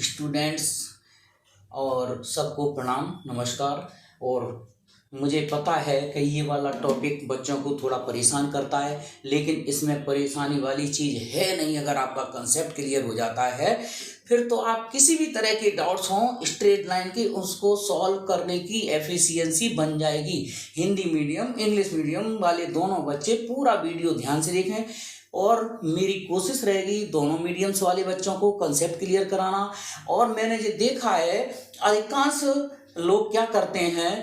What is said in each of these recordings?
Students और सबको प्रणाम नमस्कार। और मुझे पता है कि ये वाला टॉपिक बच्चों को थोड़ा परेशान करता है, लेकिन इसमें परेशानी वाली चीज़ है नहीं। अगर आपका कंसेप्ट क्लियर हो जाता है फिर तो आप किसी भी तरह के डाउट्स हों स्ट्रेट लाइन के उसको सॉल्व करने की एफिशिएंसी बन जाएगी। हिंदी मीडियम इंग्लिश मीडियम वाले दोनों बच्चे पूरा वीडियो ध्यान से देखें और मेरी कोशिश रहेगी दोनों मीडियम्स वाले बच्चों को कंसेप्ट क्लियर कराना। और मैंने जो देखा है अधिकांश लोग क्या करते हैं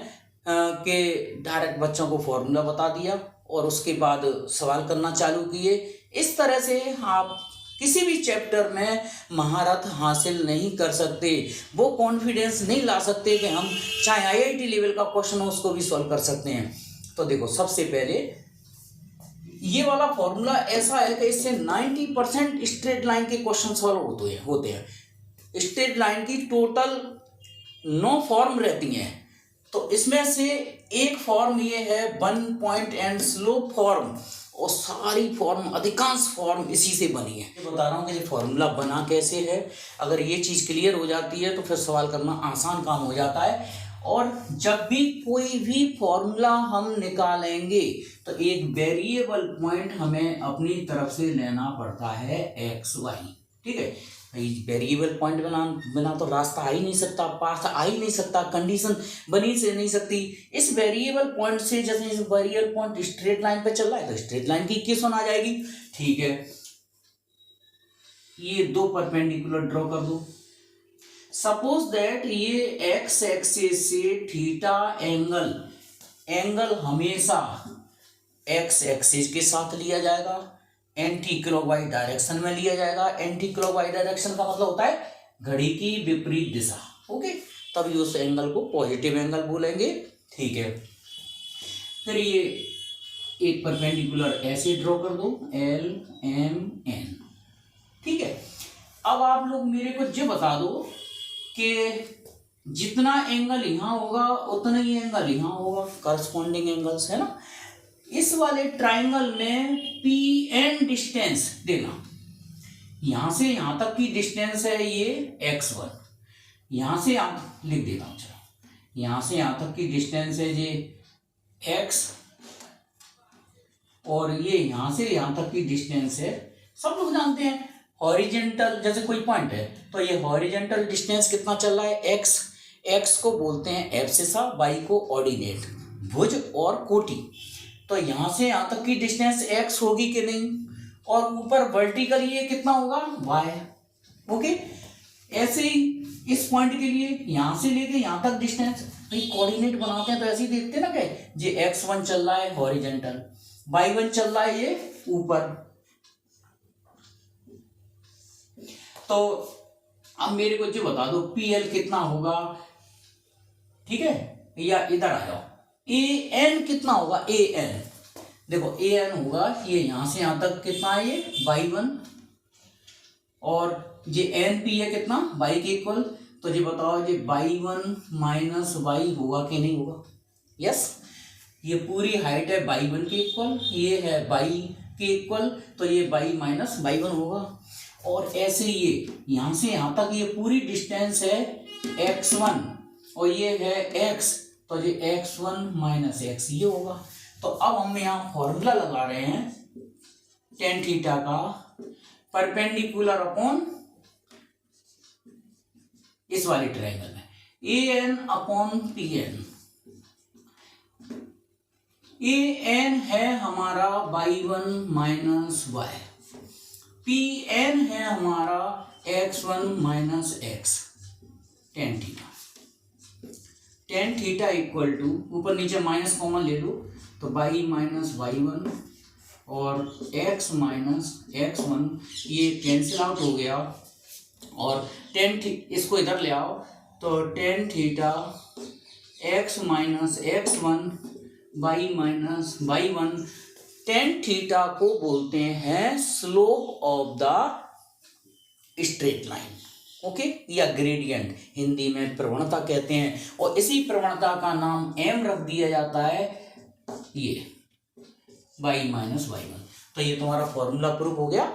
कि डायरेक्ट बच्चों को फॉर्मूला बता दिया और उसके बाद सवाल करना चालू किए। इस तरह से आप किसी भी चैप्टर में महारत हासिल नहीं कर सकते, वो कॉन्फिडेंस नहीं ला सकते कि हम चाहे आईआईटी लेवल का क्वेश्चन हो उसको भी सॉल्व कर सकते हैं। तो देखो, सबसे पहले ये वाला फॉर्मूला ऐसा है कि इससे 90% स्ट्रेट लाइन के क्वेश्चन सॉल्व होते हैं। स्ट्रेट लाइन की टोटल 9 फॉर्म रहती हैं, तो इसमें से एक फॉर्म ये है 1 पॉइंट एंड स्लोप फॉर्म, और सारी फॉर्म अधिकांश फॉर्म इसी से बनी है। ये बता रहा हूँ कि ये फॉर्मूला बना कैसे है। अगर ये चीज़ क्लियर हो जाती है तो फिर सवाल करना आसान काम हो जाता है। और जब भी कोई भी फॉर्मूला हम निकालेंगे तो एक वेरिएबल पॉइंट हमें अपनी तरफ से लेना पड़ता है एक्स वाई, ठीक है। वेरिएबल पॉइंट बिना तो रास्ता आ ही नहीं सकता, पाथ आ ही नहीं सकता, कंडीशन बनी से नहीं सकती। इस वेरिएबल पॉइंट से जैसे वेरिएबल पॉइंट स्ट्रेट लाइन पे चल रहा है तो स्ट्रेट लाइन की इक्वेशन आ जाएगी, ठीक है। ये 2 परपेंडिकुलर ड्रॉ कर दो। सपोज दैट ये एक्स एक्सिस से थीटा एंगल हमेशा एक्स एक्सिस के साथ लिया जाएगा, एंटी क्लॉकवाइज डायरेक्शन में लिया जाएगा। एंटी क्लॉकवाइज डायरेक्शन का मतलब होता है घड़ी की विपरीत दिशा, ओके। तभी उस एंगल को पॉजिटिव एंगल बोलेंगे, ठीक है। फिर ये एक परपेंडिकुलर ऐसे ड्रॉ कर दो एल एम एन, ठीक है। अब आप लोग मेरे को ये बता दो कि जितना एंगल यहाँ होगा उतना ही एंगल यहाँ होगा, करस्पॉन्डिंग एंगल्स है ना। इस वाले ट्राइंगल में पी एन डिस्टेंस देना, यहां से यहां तक की डिस्टेंस है ये x1, यहां से आप लिख देता हूं, चलो यहां से यहां तक की डिस्टेंस है ये x, और ये यहां से यहां तक की डिस्टेंस है, सब लोग जानते हैं हॉरिजेंटल। जैसे कोई पॉइंट है तो ये हॉरिजेंटल डिस्टेंस कितना चल रहा है x को बोलते हैं एब्सिसा, y को ऑर्डिनेट, भुज और कोटि। तो यहां से यहां तक की डिस्टेंस x होगी कि नहीं, और ऊपर वर्टिकल ये कितना होगा y, ओके। ऐसे ही इस पॉइंट के लिए यहां से लेके यहां तक डिस्टेंस, भाई कोऑर्डिनेट बनाते हैं तो ऐसे ही देखते हैं ना कि ये x1 चल रहा है हॉरिजेंटल, y1 चल रहा है ये ऊपर। तो अब मेरे को जो बता दो PL कितना होगा, ठीक है, या इधर आ जाओ AN कितना होगा। AN देखो AN होगा ये यहां से यहां तक कितना है ये y1, और ये NP है कितना y के इक्वल। तो ये बताओ ये y1 माइनस y होगा कि नहीं होगा, यस। ये पूरी हाइट है y1 के इक्वल, ये है y के इक्वल, तो ये y माइनस y1 होगा। और ऐसे ये यहां से यहां तक ये पूरी डिस्टेंस है x1 और ये है x, तो ये x1 माइनस x ये होगा। तो अब हम यहाँ फॉर्मूला लगा रहे हैं tan थीटा का परपेंडिकुलर अपॉन इस वाले ट्रायंगल में an अपॉन pn। an है हमारा y1 माइनस y, pn है हमारा x1 minus x, tan theta equal to, ऊपर नीचे माइनस कॉमन ले लो तो y माइनस y1 और x माइनस x1 ये कैंसिल आउट हो गया, और इसको इधर ले आओ तो tan theta x minus x1 y minus y1। tan theta को बोलते हैं slope of the straight line, okay, या ग्रेडियंट, हिंदी में प्रवणता कहते हैं। और इसी प्रवणता का नाम m रख दिया जाता है ये y माइनस y1। तो ये तुम्हारा फॉर्मूला प्रूफ हो गया।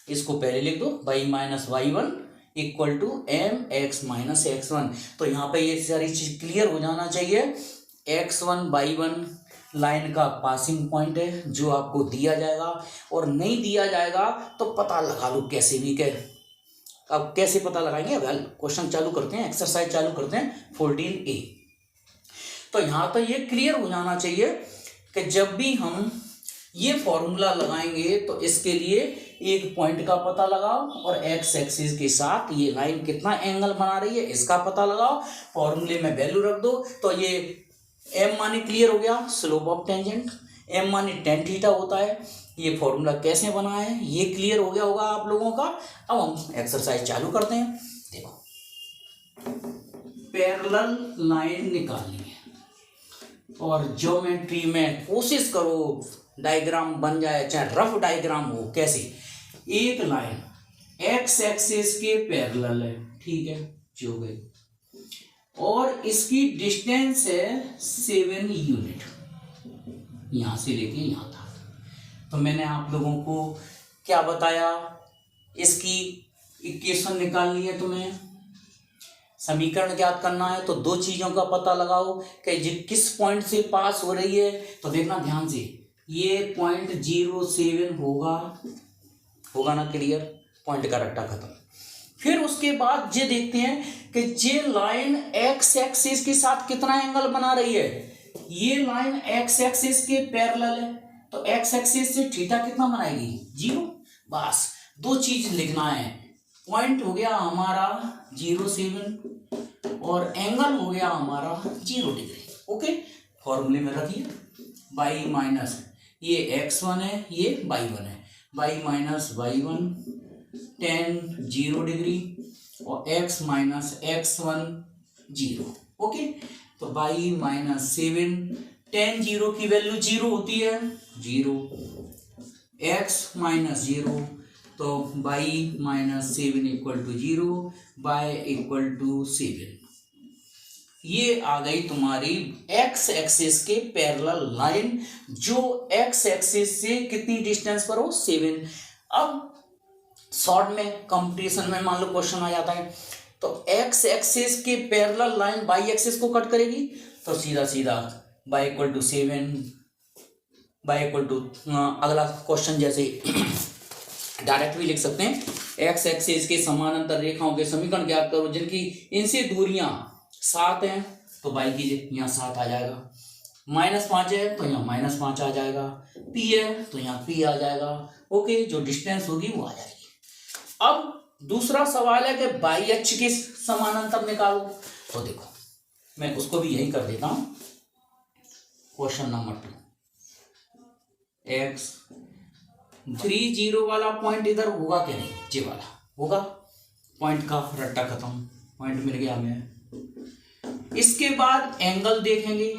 इसको पहले लिख दो y minus y1 equal to M X minus X one. तो यहाँ पे ये सारी चीज क्लियर हो जाना चाहिए। x1/1 लाइन का पासिंग पॉइंट है जो आपको दिया जाएगा, और नहीं दिया जाएगा तो पता लगा लो कैसे भी। अब कैसे पता लगाएंगे? वेल, क्वेश्चन चालू करते हैं, एक्सरसाइज चालू करते हैं 14A। तो यहाँ तो ये क्लियर हो जाना चाहिए कि जब भी हम ये फॉर्मूला लगाएंगे तो इसके लिए एक पॉइंट का पता लगाओ और एक्स एक्सिस के साथ ये लाइन कितना एंगल बना रही है इसका पता लगाओ, फॉर्मूले में वैल्यू रख दो। तो ये एम माने क्लियर हो गया स्लोप ऑफ टेंजेंट, एम माने टेन थीटा होता है। ये फॉर्मूला कैसे बना है ये क्लियर हो गया होगा आप लोगों का। अब हम एक्सरसाइज चालू करते हैं। देखो, पैरेलल लाइन निकालनी है और ज्योमेट्री में कोशिश करो डायग्राम बन जाए, चाहे रफ डायग्राम हो। कैसे? एक लाइन एक्स एक्सिस के पैरेलल है, ठीक है, जो गई, और इसकी डिस्टेंस है 7 यूनिट, यहां से लेके यहां तक। तो मैंने आप लोगों को क्या बताया, इसकी इक्वेशन निकालनी है, तुम्हें समीकरण ज्ञात करना है। तो दो चीजों का पता लगाओ कि किस पॉइंट से पास हो रही है। तो देखना ध्यान से, ये पॉइंट 07 होगा ना क्लियर, पॉइंट का रट्टा खत्म। फिर उसके बाद ये देखते हैं कि ये लाइन एक्स एक्सिस के साथ कितना एंगल बना रही है। ये लाइन एक्स एक्सिस के पैरेलल है, तो एक्स एक्सिस से थीटा कितना बनाएगी? 0। बस दो चीज लिखना है, पॉइंट हो गया हमारा 07 और एंगल हो गया हमारा 0 डिग्री। ओके, फॉर्मूले में रखिए बाई माइनस ये x1 है, ये y1 है, by minus y1 tan 0 degree और x माइनस x1 0। ओके, तो बाई माइनस 7 tan 0 की वैल्यू 0 होती है, 0, x माइनस 0, तो Y minus 7 equal to 0, Y equal to 7। ये आ गई तुम्हारी एक्स एक्सिस के पैरेलल लाइन, जो एक्स एक्सिस से कितनी डिस्टेंस पर हो? 7। अब शॉर्ट में कंपटीशन में मान लो क्वेश्चन आ जाता है, तो एक्स एक्सिस के पैरेलल लाइन बाई एक्सिस को कट करेगी, तो सीधा सीधा Y equal to 7, Y equal to अगला क्वेश्चन जैसे डायरेक्ट भी लिख सकते हैं, एक्स एक्सिस के समानांतर रेखाओं के समीकरण ज्ञात करो जिनकी इनसे दूरियां 7 हैं, तो बाई कीजिए, यहाँ 7 आ जाएगा। -5 है तो यहाँ -5 आ जाएगा, P है तो यहाँ P आ जाएगा। ओके, जो डिस्टेंस होगी वो आ जाएगी। अब दूसरा सवाल है कि बाई अक्ष के समानांतर निकालो। तो देखो, मैं उसको भी यही कर देता हूं, क्वेश्चन नंबर 2। x 30 वाला पॉइंट इधर होगा क्या? नहीं, ये वाला होगा, पॉइंट का रट्टा खत्म, पॉइंट मिल गया हमें। इसके बाद एंगल देखेंगे,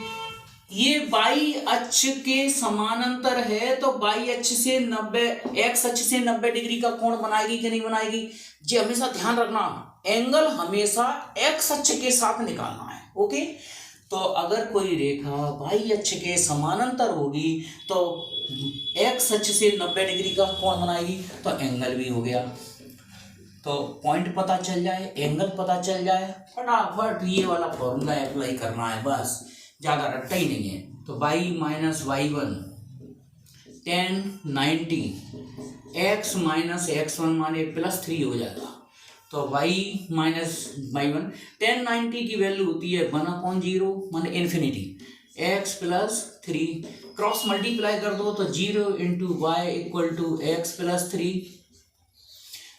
ये बाई अक्ष के समानांतर है, तो बाई अक्ष से 90, एक्स अक्ष से 90 डिग्री का कोण बनाएगी कि नहीं बनाएगी? जी हमेशा ध्यान रखना, एंगल हमेशा एक्स अक्ष के साथ निकालना है। ओके, तो अगर कोई रेखा बाई अक्ष के समानांतर होगी तो एक्स अक्ष से 90 डिग्री का कोण बनाएगी, तो एंगल भी हो गया। तो पॉइंट पता चल जाए, एंगल पता चल जाए, फटाफट ये वाला फॉर्मूला अप्लाई करना है, बस ज़्यादा रट्टा ही नहीं है। तो Y minus y1 tan 90, x minus x1 माने +3 हो जाएगा, तो y माइनस y1 tan 90 की वैल्यू होती है 1/0 माने infinity, x plus 3 cross multiply कर दो तो 0 × y equal to x plus 3,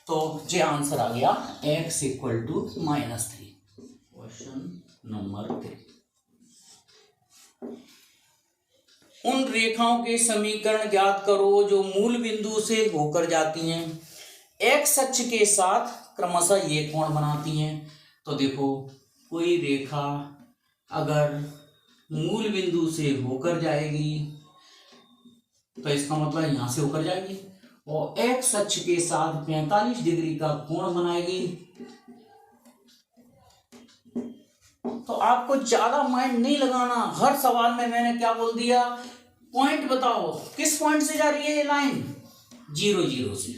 तो ये आंसर आ गया x equal to -3। Question number 3, उन रेखाओं के समीकरण ज्ञात करो जो मूल बिंदु से होकर जाती हैं, एक्स अक्ष के साथ क्रमशः ये कोण बनाती हैं। तो देखो, कोई रेखा अगर मूल बिंदु से होकर जाएगी तो इसका मतलब यहां से होकर जाएगी, और एक्स अक्ष के साथ 45 डिग्री का कोण बनाएगी। तो आपको ज्यादा माइंड नहीं लगाना, हर सवाल में मैंने क्या बोल दिया, पॉइंट बताओ, किस पॉइंट से जा रही है ये लाइन? 0 0 से।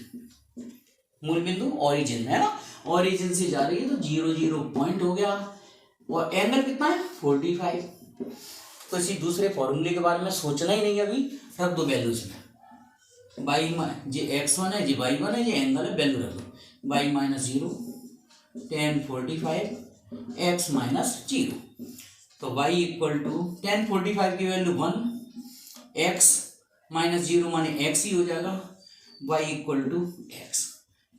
मूल बिंदु ओरिजिन है ना, ओरिजिन से जा रही है तो 0 0 पॉइंट हो गया। और एंगल कितना है 45। तो इसी दूसरे फॉर्मूले के बारे में सोचना ही नहीं, अभी रख दो वैल्यूज में। बाई जी x1 है, जी y1 है, जी एंगल है, वैल्यू रख दो। By minus 0 tan 45 x minus 0। तो y इक्वल टू tan 45 की वैल्यू 1, x माइनस 0 माने x ही हो जाएगा, y इक्वल टू x।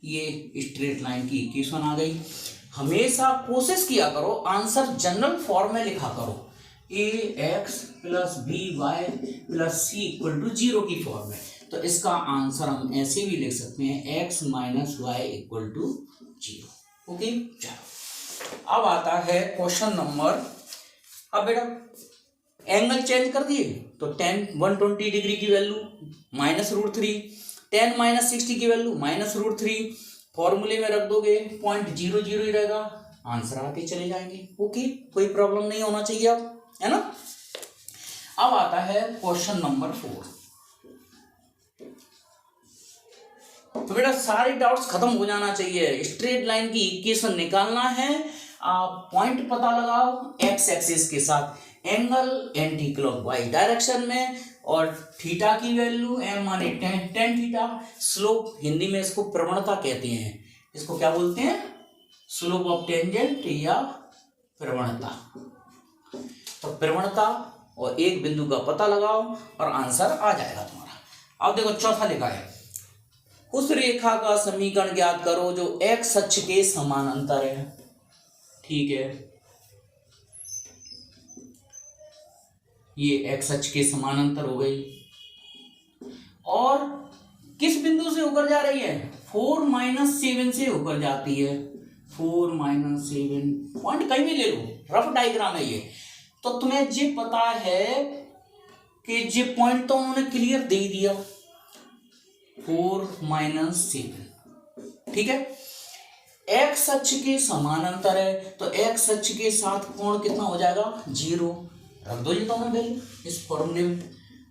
ये स्ट्रेट लाइन की इक्वेशन आ गई। हमेशा कोशिश किया करो आंसर जनरल फॉर्म में लिखा करो, A X plus B Y plus C equal to 0 की फॉर्म में। तो इसका आंसर हम ऐसे भी लिख सकते हैं x minus Y equal to 0। Okay, चलो अब आता है क्वेश्चन नंबर। अब बेटा एंगल चेंज कर दिए तो tan 120 डिग्री की वैल्यू -√3, tan -60 की वैल्यू -√3, फॉर्मूले में रख दोगे 0.00 ही रहेगा, आंसर आते चले जाएंगे। ओके, कोई प्रॉब्लम नहीं होना चाहिए अब, है ना। अब आता है क्वेश्चन नंबर 4। तो बेटा सारे डाउट्स खत्म हो जाना चाहिए। स्ट्रेट लाइन की इक्वेशन निकालना है, आप पॉइंट पता लगाओ एक्स एक्सिस के साथ, एंगल एंटी क्लॉकवाइज डायरेक्शन में, और थीटा की वैल्यू m माने tan थीटा, स्लोप हिंदी में इसको प्रवणता कहते हैं, इसको क्या बोलते हैं, स्लोप ऑफ टेंजेंट या प्रवणता। तो प्रवणता और एक बिंदु का पता लगाओ और आंसर आ जाएगा तुम्हारा। अब देखो चौथा लिखा है, उस रेखा का समीकरण ज्ञात करो जो x अक्ष के समानांतर है। ठीक है, ये x अक्ष के समानांतर हो गई और किस बिंदु से होकर जा रही है, 4-7 से होकर जाती है। 4-7 पॉइंट कहीं भी ले लो, रफ डायग्राम है ये। तो तुम्हें ये पता है कि ये पॉइंट तो उन्होंने क्लियर दे दिया, 4-7, ठीक है। x अक्ष के समानांतर है तो x अक्ष के साथ कोण कितना हो जाएगा, 0, रख दो ये दोनों वैल्यू इस फॉर्मूले में।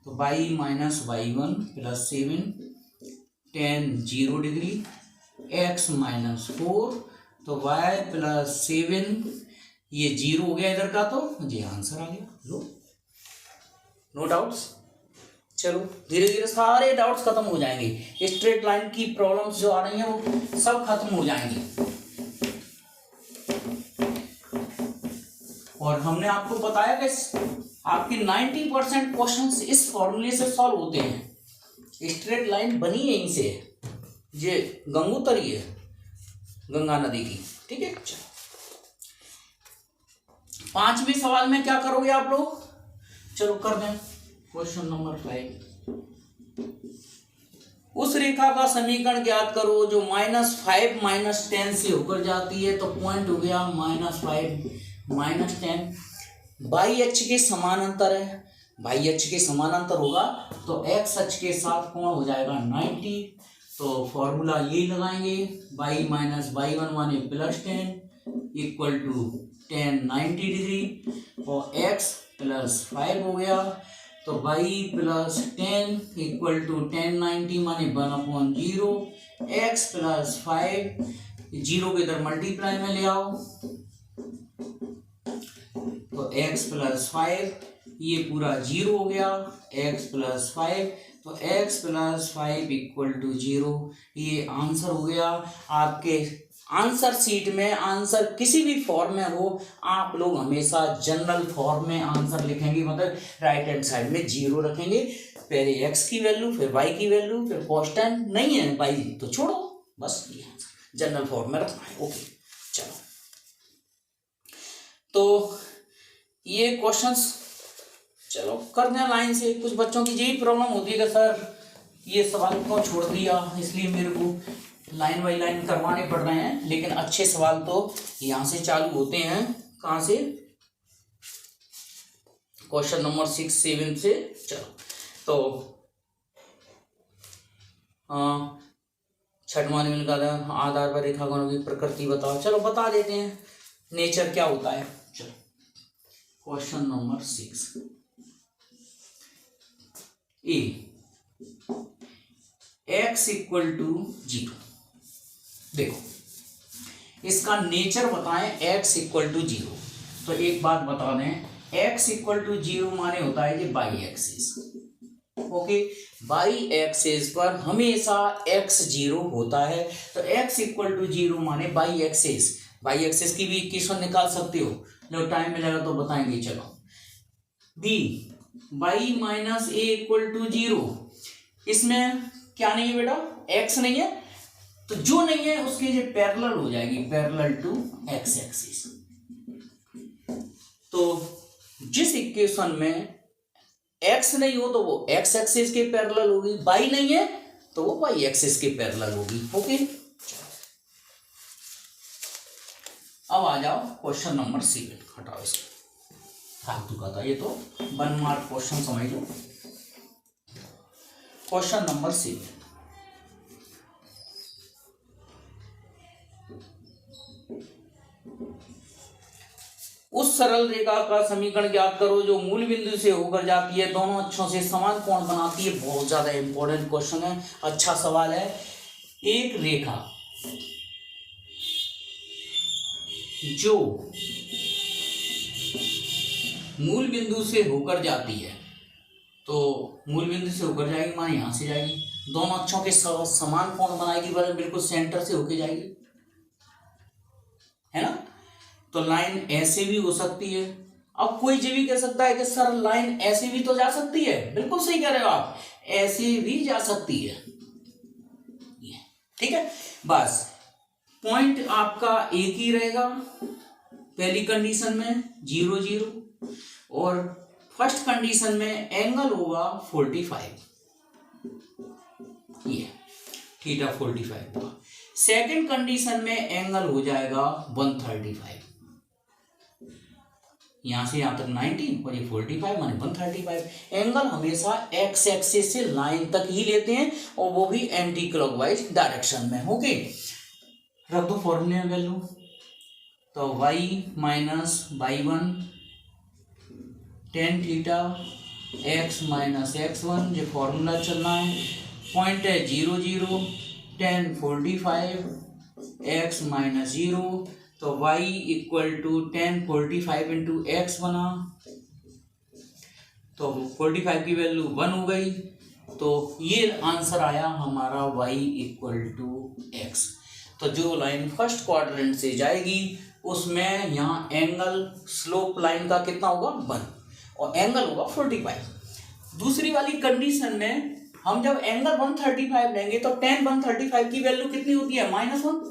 तो y minus y1 plus 7 tan 0 degree, x minus 4 तो y प्लस 7, ये 0 हो गया इधर का, तो ये आंसर आ गया। लो, नो डाउट्स। चलो धीरे धीरे सारे डाउट्स खत्म हो जाएंगे, स्ट्रेट लाइन की प्रॉब्लम्स जो आ रही हैं वो सब खत्म हो जाएंगी। और हमने आपको बताया कि आपके 90% क्वेश्चंस इस फॉर्मूले से सॉल्व होते हैं। स्ट्रेट लाइन बनी यहीं से, ये गंगोत्री है, गंगा नदी की, ठीक है। चलो 5वें सवाल में क्या करोगे आप लोग, चलो कर दें क्वेश्चन नंबर 5। उस रेखा का समीकरण ज्ञात करो जो -5 -10 से होकर जाती है। तो पॉइंट हो गया -5 -10, बाई अक्ष के समानांतर है, बाई अक्ष के समानांतर होगा तो एक्स अक्ष के साथ कोण हो जाएगा 90। तो फॉर्मूला यही लगाएंगे, बाई माइनस y1 माने +10 इक्वल टू tan 90 डिग्री, और x प्लस 5 हो गया तो y plus 10 equal to tan 90 माने 1/0, x प्लस 5, 0 के इधर मल्टीप्लाई में ले आओ तो x प्लस 5, ये पूरा 0 हो गया, x प्लस 5 तो x प्लस 5 इक्वल टू 0। ये आंसर हो गया। आपके आंसर सीट में आंसर किसी भी फॉर्म में हो, आप लोग हमेशा जनरल फॉर्म में आंसर लिखेंगे, मतलब राइट हैंड साइड में 0 रखेंगे, पहले x की वैल्यू फिर y की वैल्यू फिर कांस्टेंट नहीं है y तो छोड़ो, बस ये आंसर जनरल फॉर्म में रखना है। ओके चलो, तो ये क्वेश्चंस चलो कर दें लाइन से। कुछ बच्चों की यही प्रॉब्लम होती है कि सर ये सवाल को छोड़ दिया, इसलिए मेरे को लाइन बाई लाइन करवाने पड़ रहे हैं, लेकिन अच्छे सवाल तो यहाँ से चालू होते हैं। कहाँ से, क्वेश्चन नंबर 6-7 से। चलो तो छठवां निम्न का आधार पर रेखागणों की प्रकृति बताओ। चलो बता देते हैं नेचर क्या होता है। चलो question number 6 A x equal to 0, देखो इसका नेचर बताएं x इक्वल टू 0। तो एक बात बता दें, x इक्वल टू 0 माने होता है कि by axis. Okay, by axis पर हमेशा x 0 होता है। तो x इक्वल टू 0 माने बाई एक्सिस। बाई एक्सिस की भी इक्वेशन निकाल सकते हो, जब टाइम मिलेगा तो बताएंगे। चलो, b Y minus A equal to 0, इसमें क्या नहीं है बेटा, x नहीं है, तो जो नहीं है उसके ये पैरेलल हो जाएगी, पैरेलल टू x एक्सिस। तो जिस इक्वेशन में x नहीं हो तो वो x एक्सिस के पैरेलल होगी, बाई नहीं है तो वो बाई एक्सिस के पैरेलल होगी। ओके, अब आ जाओ क्वेश्चन नंबर 7। हटाओ इसको, फालतू का था ये तो, 1 मार्क क्वेश्चन समझ लो। क्वेश्चन नंबर 7, उस सरल रेखा का समीकरण ज्ञात करो जो मूल बिंदु से होकर जाती है, दोनों अक्षों से समान कोण बनाती है। बहुत ज्यादा इंपॉर्टेंट क्वेश्चन है, अच्छा सवाल है। एक रेखा जो मूल बिंदु से होकर जाती है, तो मूल बिंदु से होकर जाएगी माने यहां से जाएगी, दोनों अक्षों के समान कोण बनाएगी, बिल्कुल सेंटर से होकर जाएगी, है ना। तो लाइन ऐसे भी हो सकती है। अब कोई ये भी कह सकता है कि सर लाइन ऐसे भी तो जा सकती है, बिल्कुल सही कह रहे हो आप, ऐसे भी जा सकती है, ठीक है। बस पॉइंट आपका एक ही रहेगा पहली कंडीशन में 0 0, और फर्स्ट कंडीशन में एंगल होगा 45, ये थीटा 45 का। सेकंड कंडीशन में एंगल हो जाएगा 135, यहां से यहां तक 90 और ये 45 माने 135। एंगल हमेशा एक्स एक्सिस से लाइन तक ही लेते हैं, और वो भी एंटी क्लॉकवाइज डायरेक्शन में। ओके, रख दो फॉर्मूले में वैल्यू। तो y minus y1 tan theta x minus x1, ये फॉर्मूला चलना है। पॉइंट है 0 0, tan 45 x माइनस 0, तो y equal to tan 45 into X बना, तो 45 की वैल्यू 1 हो गई, तो ये आंसर आया हमारा y इक्वल टू x। तो जो लाइन फर्स्ट क्वाड्रेंट से जाएगी उसमें यहाँ एंगल स्लोप लाइन का कितना होगा 1, और एंगल होगा 45। दूसरी वाली कंडीशन में हम जब एंगल 135 लेंगे तो tan 135 की वैल्यू कितनी होती है -1,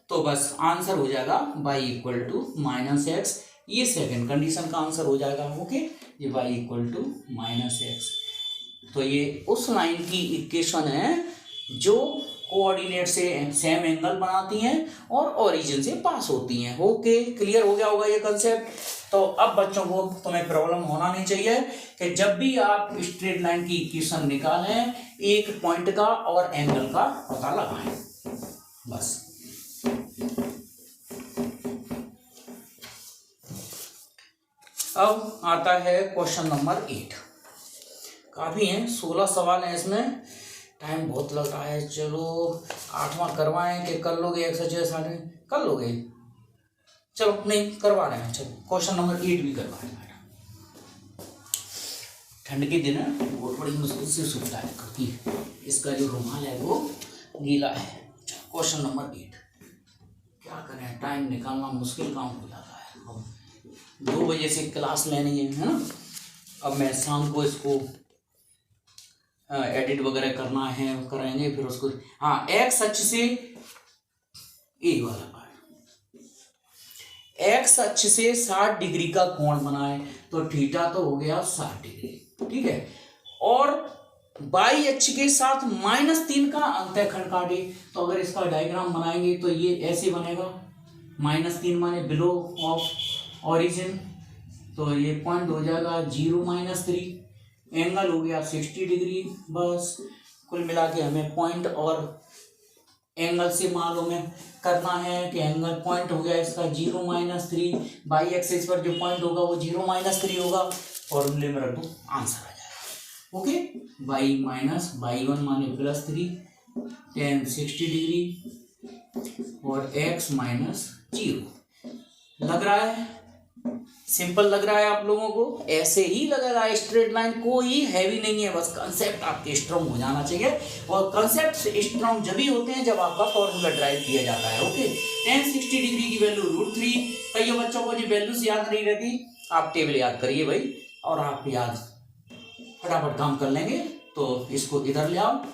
तो बस आंसर हो जाएगा y इक्वल टू -x। ये सेकंड कंडीशन का आंसर हो जाएगा। ओके, ये y इक्वल टू -x। तो ये उस लाइन की इक्वेशन है जो कोऑर्डिनेट से सेम एंगल बनाती हैं और ओरिजिन से पास होती हैं। ओके, क्लियर हो गया होगा ये कंसेप्ट। तो अब बच्चों को तुम्हें प्रॉब्लम होना नहीं चाहिए कि जब भी आप स्ट्रेट लाइन की इक्वेशन निकालें, एक पॉइंट का और एंगल का पता लगाएं, बस। अब आता है क्वेश्चन नंबर 8। काफी हैं, 16 सवाल हैं इसमें, टाइम बहुत लग रहा है। चलो 8वां करवाएं कि कर लोगे, एक्सरसाइज सारे कर लोगे, चलो नहीं करवा रहे हैं। चलो क्वेश्चन नंबर 8 भी करवा रहे हैं। ठंड के दिन है वो थोड़ी मुश्किल से सूखता है क्योंकि इसका जो रुमाल है वो गीला है। क्वेश्चन नंबर 8 क्या करें, टाइम निकालना मुश्किल काम हो जाता है। अब 2 बजे से क्लास लेनी है ना, अब मैं शाम को इसको एडिट वगैरह करना है, करेंगे फिर उसको। हाँ, एक्स अक्ष से ए वाला पार्ट, एक्स अक्ष से 60 डिग्री का कोण बनाए, तो थीटा तो हो गया 60 डिग्री, ठीक है। और बाई अक्ष के साथ -3 का अंतःखंड काटे, तो अगर इसका डायग्राम बनाएंगे तो ये ऐसे बनेगा, -3 माने बिलो ऑफ ओरिजिन, तो ये पॉइंट हो जाएगा 0 -3, एंगल हो गया 60 डिग्री। बस कुल मिला के हमें पॉइंट और एंगल से मालूम है करना है कि एंगल पॉइंट हो गया इसका 0 -3, बाई एक्सिस पर जो पॉइंट होगा वो 0 -3 होगा। फॉर्मूले में रख दो, आंसर आ जाएगा। ओके, y माइनस y1 माने +3 tan 60 डिग्री और x माइनस 0 लग रहा है। सिंपल लग रहा है आप लोगों को, ऐसे ही लगेगा स्ट्रेट लाइन, कोई हैवी नहीं है, बस कंसेप्ट आपके स्ट्रॉन्ग हो जाना चाहिए। और कंसेप्ट स्ट्रॉन्ग जब भी होते हैं जब आपका फॉर्मूला ड्राइव किया जाता है। ओके, tan 60 डिग्री की वैल्यू √3। कई बच्चों को जो वैल्यूज याद नहीं रहती, आप टेबल याद करिए भाई, और आप याद फटाफट काम कर लेंगे। तो इसको इधर ले आओ,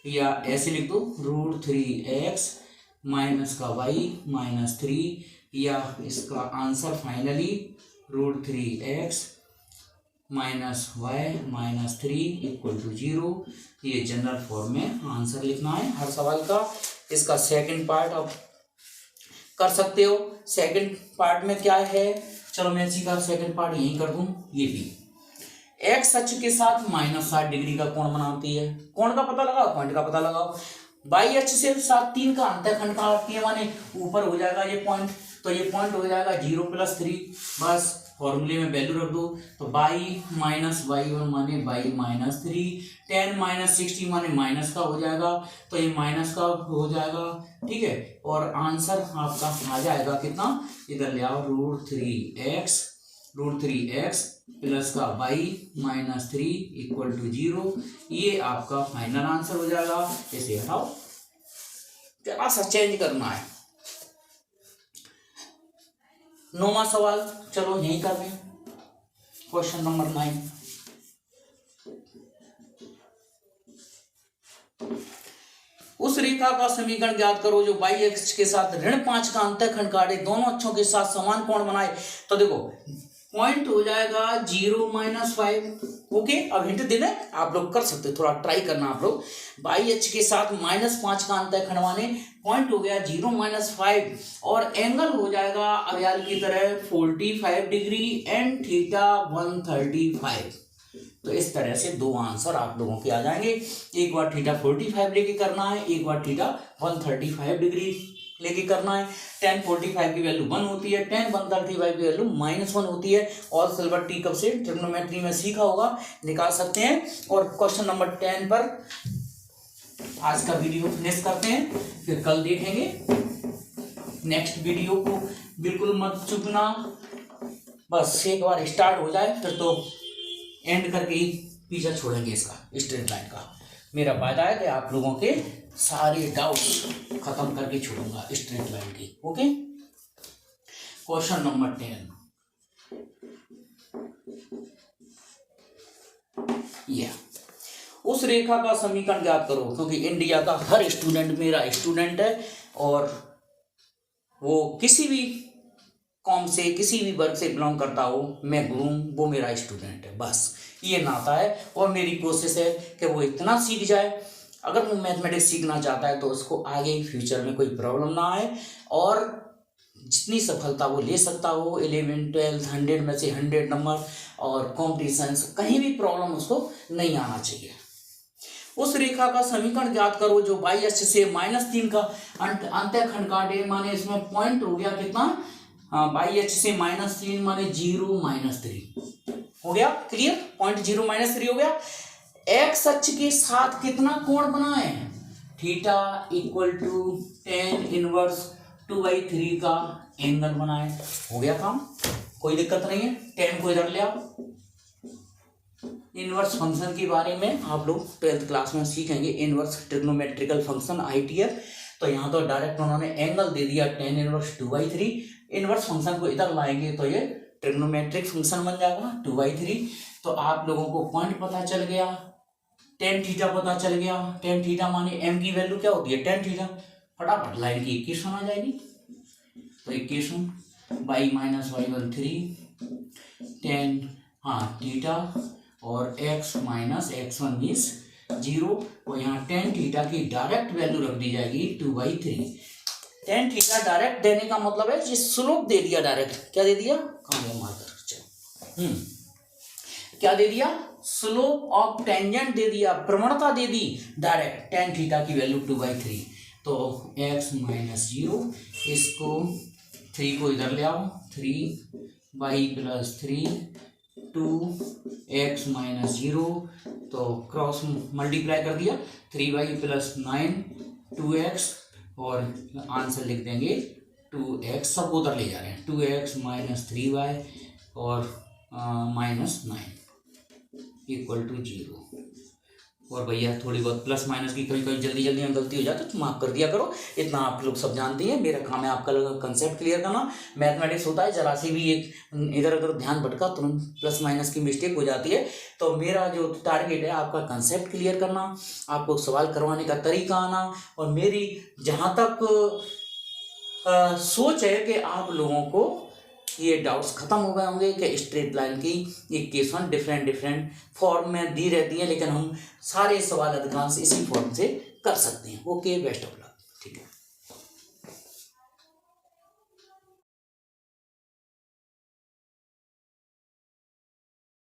या ऐसे लिख दो √3x माइनस का y माइनस 3, या इसका answer finally √3x minus y minus 3 equal to 0। ये जनरल फॉर्म में आंसर लिखना है हर सवाल का। इसका सेकंड पार्ट अब कर सकते हो। सेकंड पार्ट में क्या है, चलो मैं इसी का सेकंड पार्ट यहीं कर दूं। ये भी एक्स अक्ष के साथ -60 डिग्री का कोण बनाती है। कोण का पता लगाओ, पॉइंट का पता लगाओ। बाई अक्ष से साथ 3 का अंतःखंड काटती है, माने ऊपर हो जाएगा ये पॉइंट, तो ये पॉइंट हो जाएगा 0 + 3। बस फॉर्मूले में वैल्यू रख दो, तो बाई माइनस y1 माने बाई माइनस 3, tan -60 माने माइनस का हो जाएगा, तो ये माइनस का हो जाएगा। ठीक है, और आंसर आपका आ जाएगा कितना, इधर ले आओ √3x प्लस का y माइनस 3 इक्वल टू 0। ये आपका फाइनल आंसर हो जाएगा। इसे हटाओ, जरा सा चेंज करना है। 9वां सवाल चलो यही कर लें, क्वेश्चन नंबर 9। उस रेखा का समीकरण ज्ञात करो जो बाई अक्ष के साथ ऋण 5 का अंतःखंड काटे, दोनों अक्षों के साथ समान कोण बनाए। तो देखो पॉइंट हो जाएगा 0 - 5। ओके, अब हिंट देना आप लोग कर सकते, थोड़ा ट्राई करना आप लोग। बाई अक्ष के साथ -5 का अंतःखंड माने पॉइंट हो गया 0 - 5, और एंगल हो जाएगा अवयाल की तरह 45 डिग्री एंड थीटा 135। तो इस तरह से 2 आंसर आप लोगों के आ जाएंगे। एक बार थीटा 45 लेके करना है, एक बार थीटा 135 डिग्री लेके करना है। tan 45 की वैल्यू 1 होती है, tan 135 की वैल्यू -1 होती है। और सिल्वर टी कप से ट्रिग्नोमेट्री में सीखा होगा, निकाल सकते हैं। और क्वेश्चन नंबर 10 पर आज का वीडियो फिनिश करते हैं, फिर कल देखेंगे। नेक्स्ट वीडियो को बिल्कुल मत चूकना, बस एक बार स्टार्ट हो जाए फिर तो एंड करके ही पीछा छोड़ेंगे इसका स्ट्रेट लाइन का। मेरा वादा है कि आप लोगों के सारे डाउट्स खत्म करके छोड़ूंगा स्ट्रेट लाइन की। Okay, question number 10। उस रेखा का समीकरण ज्ञात करो, क्योंकि इंडिया का हर स्टूडेंट मेरा स्टूडेंट है, और वो किसी भी कॉम से किसी भी वर्ग से बिलोंग करता हो, मैं गुरु वो मेरा स्टूडेंट है, बस ये नाता है। और मेरी कोशिश है कि वो इतना सीख जाए, अगर वो मैथमेटिक्स सीखना चाहता है तो उसको आगे फ्यूचर में कोई प्रॉब्लम ना आए, और जितनी सफलता वो ले सकता हो 11, 12, 100 में से 100 नंबर, और कॉम्पिटिशन कहीं भी प्रॉब्लम उसको नहीं आना चाहिए। उस रेखा का समीकरण ज्ञात करो जो बाई अक्ष से -3 का अंतःखंड काटे, माने इसमें पॉइंट हो गया कितना, बाई अक्ष से -3 माने 0 - 3 हो गया। क्लियर, पॉइंट 0 - 3 हो गया। एक्स अक्ष के साथ कितना कोण बनाए, theta equal to tan inverse 2/3 का एंगल बनाए। हो गया काम, कोई दिक्कत नहीं है। tan को इधर ले आओ। इनवर्स फंक्शन के बारे में आप लोग 12th क्लास में सीखेंगे, इनवर्स ट्रिग्नोमेट्रिकल फंक्शन ITF। तो यहाँ तो डायरेक्ट उन्होंने एंगल दे दिया tan इनवर्स 2/3। इनवर्स फंक्शन को इधर लाएंगे तो ये ट्रिग्नोमेट्रिक फंक्शन बन जाएगा 2/3। तो आप लोगों को पॉइंट पता चल गया, tan थीटा पता चल गया। tan थीटा माने m की वैल्यू क्या होती है, tan थीटा। फटाफट लाइन की इक्वेशन आ जाएगी। तो equation y - y1 3 tan theta और x - x1 मीन्स 0, और यहाँ tan थीटा की डायरेक्ट वैल्यू रख दी जाएगी 2/3। tan थीटा डायरेक्ट देने का मतलब है जिस स्लोप दे दिया, डायरेक्ट क्या दे दिया, कहाँ मार्कर, चलो क्या दे दिया, स्लोप ऑफ टेंजेंट दे दिया, प्रवणता दे दी डायरेक्ट। tan थीटा की वैल्यू 2/3, तो x - 0, इसको 3 को इधर ले आओ, 3y + 3 2x माइनस 0, तो क्रॉस मल्टीप्लाई कर दिया, 3y प्लस 9 2x, और आंसर लिख देंगे 2x, सब उधर ले जा रहे हैं, 2x माइनस 3y और माइनस 9 इक्वल टू 0। और भैया थोड़ी बहुत प्लस माइनस की कभी कभी जल्दी जल्दी में गलती हो जाती है तो माफ़ कर दिया करो, इतना आप लोग सब जानते हैं। मेरा काम है आपका कंसेप्ट क्लियर करना। मैथमेटिक्स होता है, जरा सी भी एक इधर उधर ध्यान भटका तुरंत प्लस माइनस की मिस्टेक हो जाती है। तो मेरा जो टारगेट है आपका कंसेप्ट क्लियर करना, आपको सवाल करवाने का तरीका आना, और मेरी जहाँ तक सोच है कि आप लोगों को ये डाउट्स खत्म हो गए होंगे कि स्ट्रेट लाइन की इक्वेशन डिफरेंट फॉर्म में दी रहती है, लेकिन हम सारे सवाल अधिकांश इसी फॉर्म से कर सकते हैं। Okay, best of luck. ठीक है।